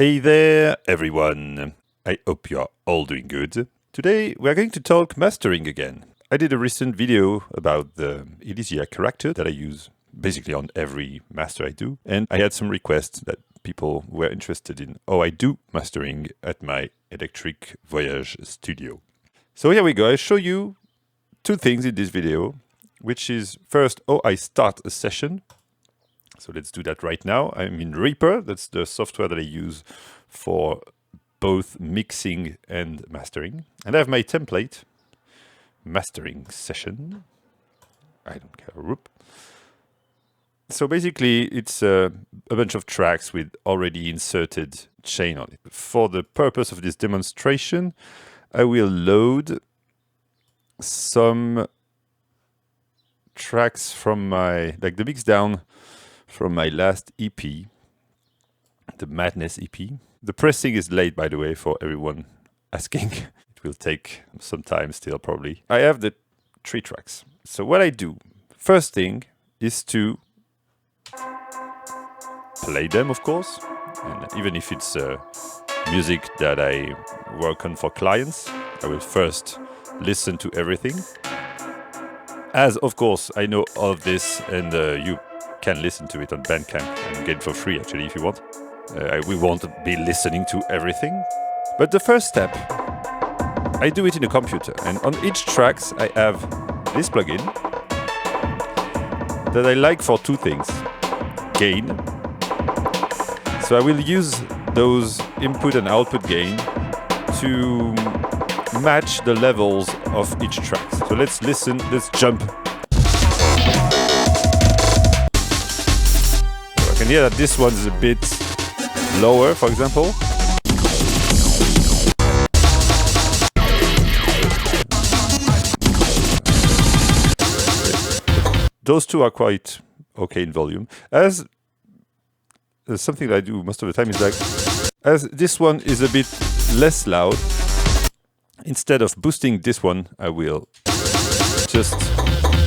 Hey there, everyone. I hope you're all doing good. Today, we're going to talk mastering again. I did a recent video about the Elysia character that I use basically on every master I do. And I had some requests that people were interested in how I do mastering at my Electric Voyage studio. So here we go. I'll show you two things in this video, which is first, how I start a session. So let's do that right now. I'm in Reaper. That's the software that I use for both mixing and mastering. And I have my template, mastering session. I don't care. Whoop. So basically, it's a bunch of tracks with already inserted chain on it. For the purpose of this demonstration, I will load some tracks from my, like the mix down from my last EP, the Madness EP. The pressing is late, by the way, for everyone asking. It will take some time still, probably. I have the 3 tracks. So what I do, first thing, is to play them, of course. And even if it's music that I work on for clients, I will first listen to everything. As, of course, I know all of this, and you can listen to it on Bandcamp and get it for free, actually, if you want. We won't be listening to everything. But the first step, I do it in a computer. And on each tracks, I have this plugin that I like for 2 things. Gain. So I will use those input and output gain to match the levels of each track. So let's listen, let's jump. I can hear that this one is a bit lower, for example. Those 2 are quite okay in volume. As something that I do most of the time is like, as this one is a bit less loud, instead of boosting this one, I will just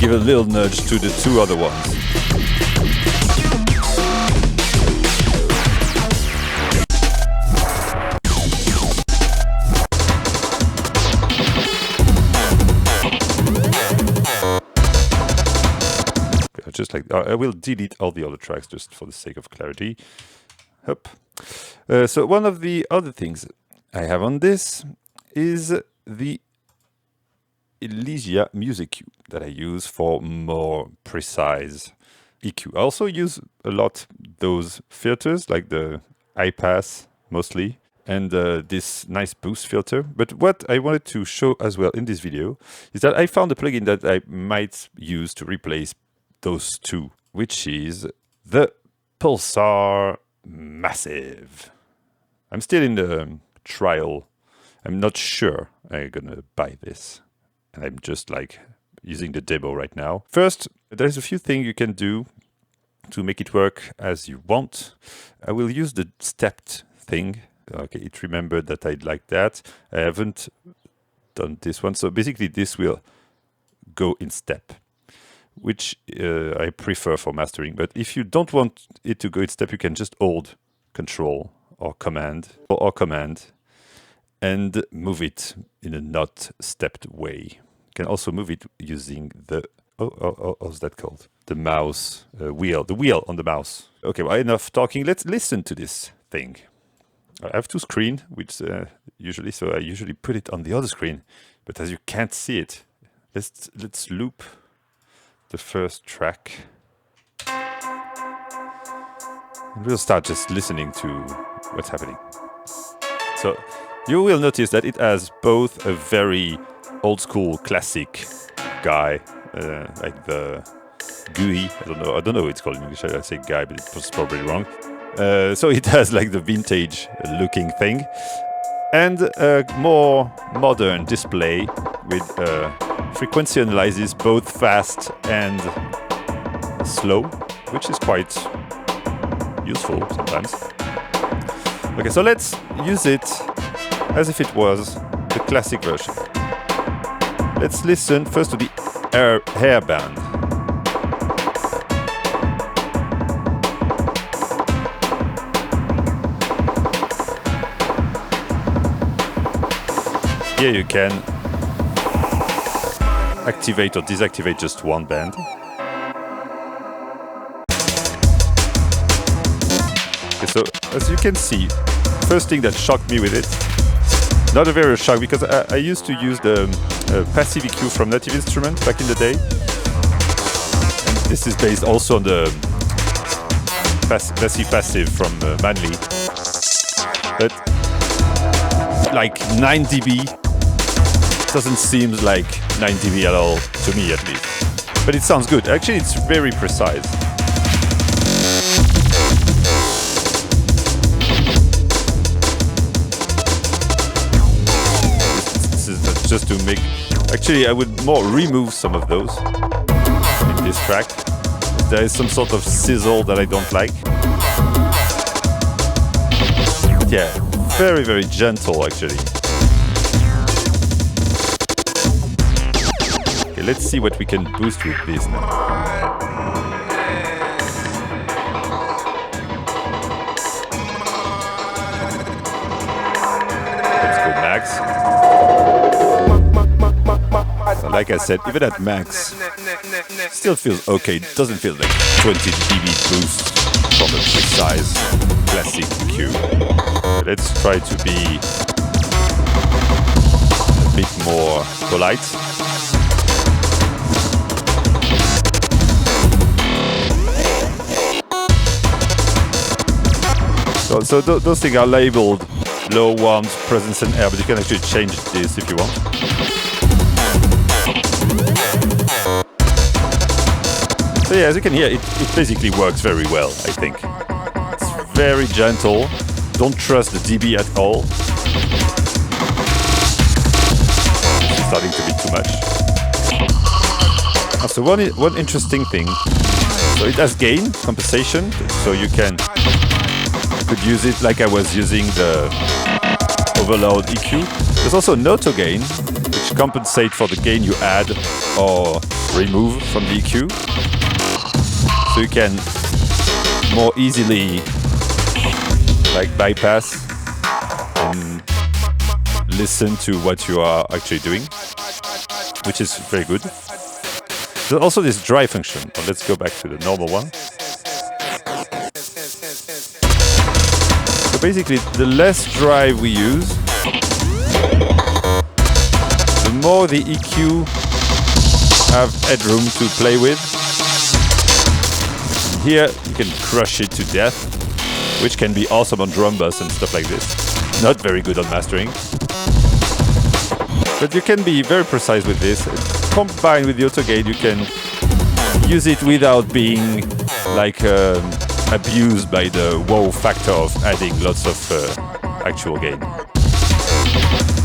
give a little nudge to the 2 other ones. Just like I will delete all the other tracks just for the sake of clarity. Hup. So one of the other things I have on this is the Elysia Music EQ that I use for more precise EQ. I also use a lot those filters like the high pass mostly and this nice boost filter. But what I wanted to show as well in this video is that I found a plugin that I might use to replace those 2, which is the Pulsar Massive. I'm still in the trial. I'm not sure I'm gonna buy this. And I'm just like using the demo right now. First, there's a few things you can do to make it work as you want. I will use the stepped thing. Okay, it remembered that I'd like that. I haven't done this one. So basically this will go in step, which I prefer for mastering. But if you don't want it to go in step, you can just hold Control or Command and move it in a not stepped way. You can also move it using the, how's that called? The mouse wheel, the wheel on the mouse. Okay, well, enough talking. Let's listen to this thing. I have 2 screens, which usually, so I usually put it on the other screen. But as you can't see it, let's loop the first track. And we'll start just listening to what's happening. So you will notice that it has both a very old school classic guy, like the GUI. I don't know what it's called in English. I say guy, but it's probably wrong. So it has like the vintage looking thing, and a more modern display with frequency analysis, both fast and slow, which is quite useful sometimes. Okay, so let's use it as if it was the classic version. Let's listen first to the hairband. here you can activate or deactivate just one band. Okay, so as you can see, first thing that shocked me with it, not a very shock, because I used to use the passive EQ from Native Instruments back in the day. And this is based also on the passive from Manley. But like 9 dB doesn't seem like 9 dB at all, to me at least. But it sounds good. Actually, it's very precise. This is just to make... Actually, I would more remove some of those in this track. There is some sort of sizzle that I don't like. But yeah, very, very gentle actually. Okay, let's see what we can boost with this now. Let's go max. So like I said, even at max, still feels okay. It doesn't feel like 20 dB boost from a precise classic EQ. Let's try to be a bit more polite. So those things are labeled low, warmth, presence and air, but you can actually change this if you want. So yeah, as you can hear, it basically works very well, I think. It's very gentle. Don't trust the dB at all. It's starting to be too much. So one interesting thing. So it has gain compensation, so you could use it like I was using the overload EQ. There's also an auto gain, which compensates for the gain you add or remove from the EQ. So you can more easily like bypass and listen to what you are actually doing, which is very good. There's also this dry function. Well, let's go back to the normal one. So basically, the less drive we use, the more the EQ have headroom to play with. Here you can crush it to death, which can be awesome on drum bus and stuff like this. Not very good on mastering. But you can be very precise with this. Combined with the auto gain, you can use it without being like abused by the wow factor of adding lots of actual gain.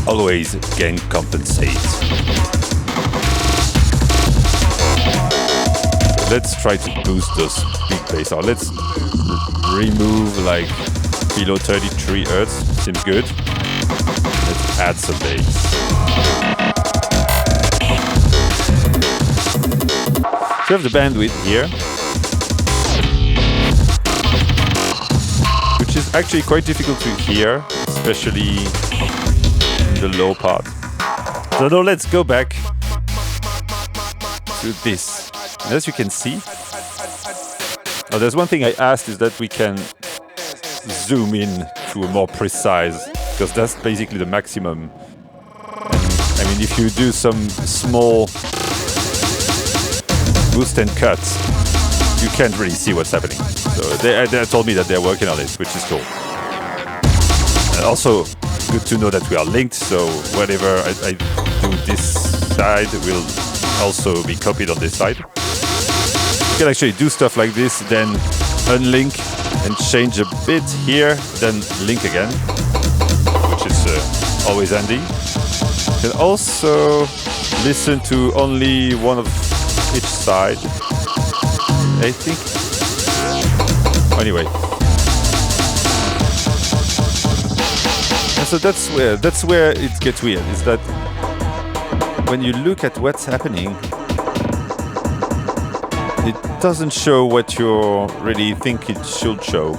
Always gain compensates. Let's try to boost those big bass out. Let's remove like below 33 Hz. Seems good. Let's add some bass. So we have the bandwidth here, which is actually quite difficult to hear, especially in the low part. So now let's go back to this. And as you can see, there's one thing I asked is that we can zoom in to a more precise, because that's basically the maximum. And, I mean, if you do some small boost and cuts, you can't really see what's happening. So they told me that they're working on it, which is cool. And also, good to know that we are linked, so whatever I do this side will also be copied on this side. You can actually do stuff like this, then unlink and change a bit here, then link again, which is always handy. You can also listen to only one of each side, I think. Anyway, and so that's where it gets weird. Is that when you look at what's happening, it doesn't show what you really think it should show,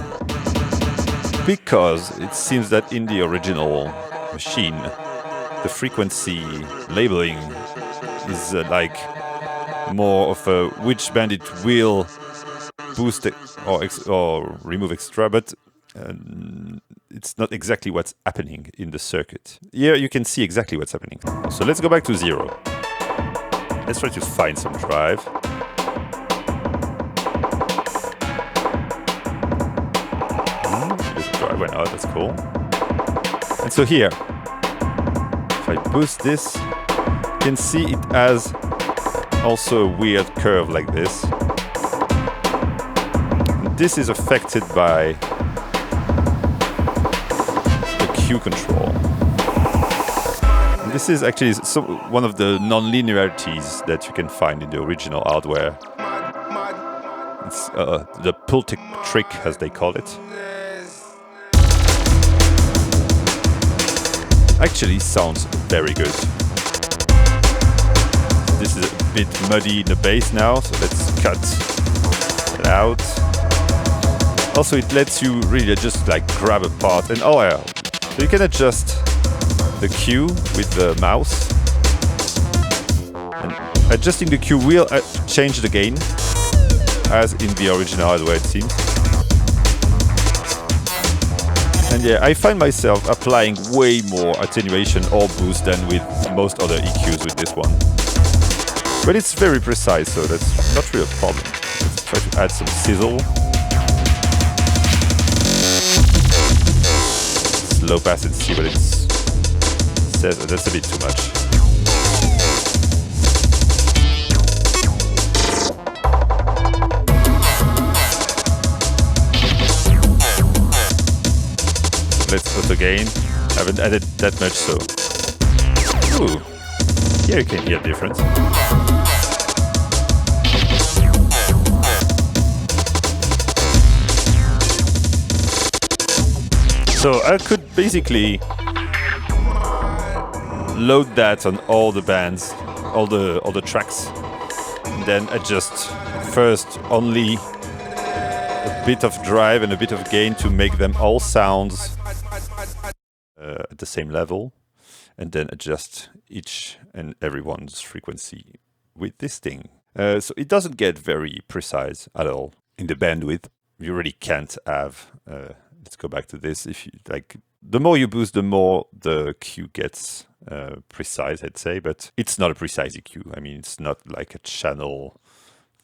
because it seems that in the original machine the frequency labeling is like more of a which band it will boost or remove extra, but it's not exactly what's happening in the circuit. Here you can see exactly what's happening. So let's go back to 0. Let's try to find some drive. There's a drive went out, that's cool. And so here, if I boost this, you can see it has also a weird curve like this. This is affected by the Q control. And this is actually one of the non-linearities that you can find in the original hardware. It's the Pulsar trick, as they call it. Actually sounds very good. This is a bit muddy in the bass now, so let's cut it out. Also, it lets you really just like grab a part, and oh yeah, so you can adjust the Q with the mouse. And adjusting the Q will change the gain, as in the original hardware it seems. And yeah, I find myself applying way more attenuation or boost than with most other EQs with this one. But it's very precise, so that's not really a problem. Let's try to add some sizzle. Low pass and see what it says. Oh, that's a bit too much. Let's auto gain. I haven't added that much, so. Ooh. Here you can hear the difference. So I could basically load that on all the bands, all the tracks, and then adjust first only a bit of drive and a bit of gain to make them all sounds at the same level, and then adjust each and everyone's frequency with this thing. So it doesn't get very precise at all in the bandwidth. You really can't have. Let's go back to this. If you like, the more you boost, the more the Q gets precise, I'd say. But it's not a precise EQ. I mean, it's not like a channel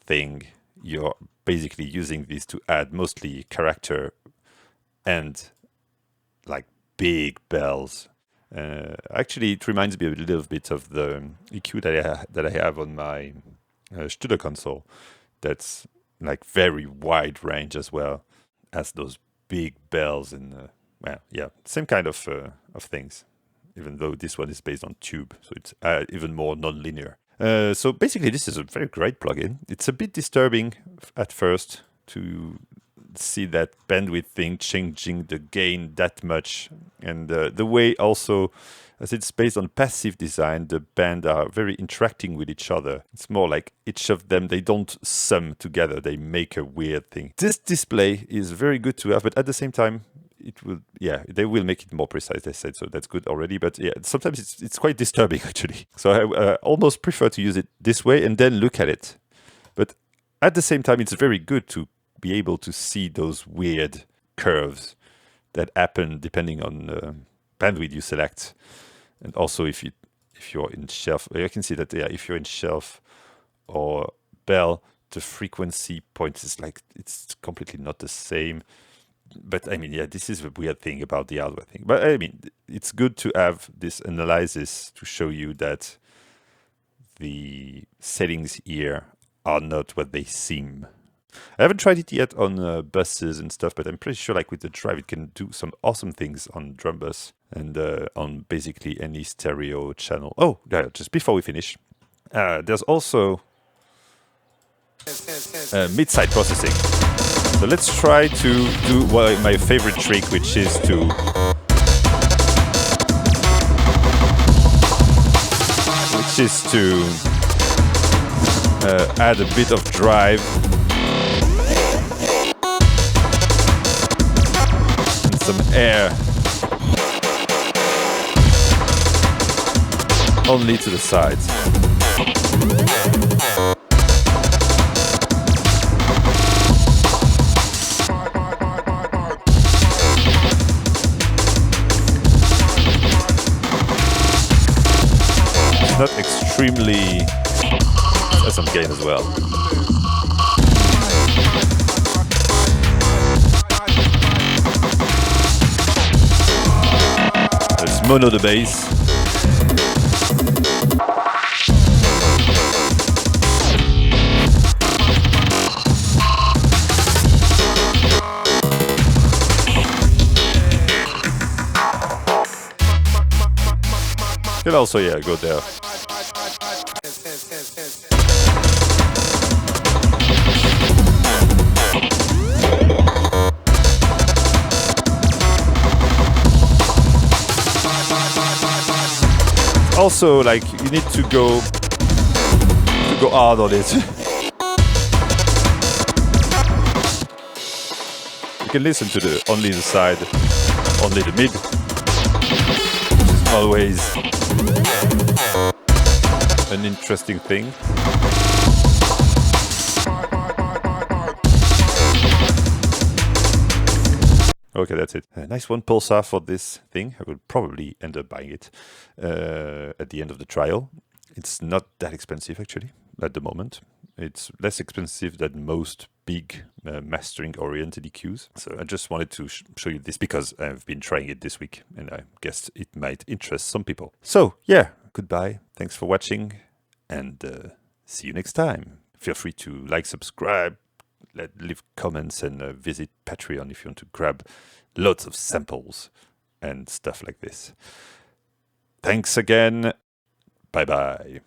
thing. You're basically using this to add mostly character and like big bells. Actually, it reminds me a little bit of the EQ that I have on my Studio console. That's like very wide range as well as those big bells and well, yeah, same kind of things. Even though this one is based on tube, so it's even more non-linear. So basically, this is a very great plugin. It's a bit disturbing at first to see that bandwidth thing changing the gain that much, and the way also, as it's based on passive design, the band are very interacting with each other. It's more like each of them, they don't sum together, they make a weird thing. This display is very good to have, but at the same time, it will, yeah, they will make it more precise, they said, so that's good already. But yeah, sometimes it's quite disturbing actually. So I almost prefer to use it this way and then look at it. But at the same time, it's very good to be able to see those weird curves that happen depending on the bandwidth you select. And also if you're in shelf, you can see that if you're in shelf or bell, the frequency point is like, it's completely not the same. But I mean, yeah, this is a weird thing about the hardware thing. But I mean, it's good to have this analysis to show you that the settings here are not what they seem. I haven't tried it yet on buses and stuff, but I'm pretty sure like with the drive, it can do some awesome things on drum bus and on basically any stereo channel. Oh, yeah, just before we finish, there's also mid-side processing. So let's try to do my favorite trick, which is to add a bit of drive and some air only to the sides. It's not extremely... It has some gain as well. Let's mono the bass. Can also, yeah, go there. Also, like, you need to go hard on it. You can listen to the only the side, only the mid, which is always an interesting thing. Okay, that's it. Nice one, Pulsar, for this thing. I will probably end up buying it at the end of the trial. It's not that expensive, actually, at the moment. It's less expensive than most big mastering-oriented EQs. So I just wanted to show you this because I've been trying it this week, and I guess it might interest some people. So, yeah, goodbye. Thanks for watching, and see you next time. Feel free to like, subscribe, leave comments, and visit Patreon if you want to grab lots of samples and stuff like this. Thanks again. Bye-bye.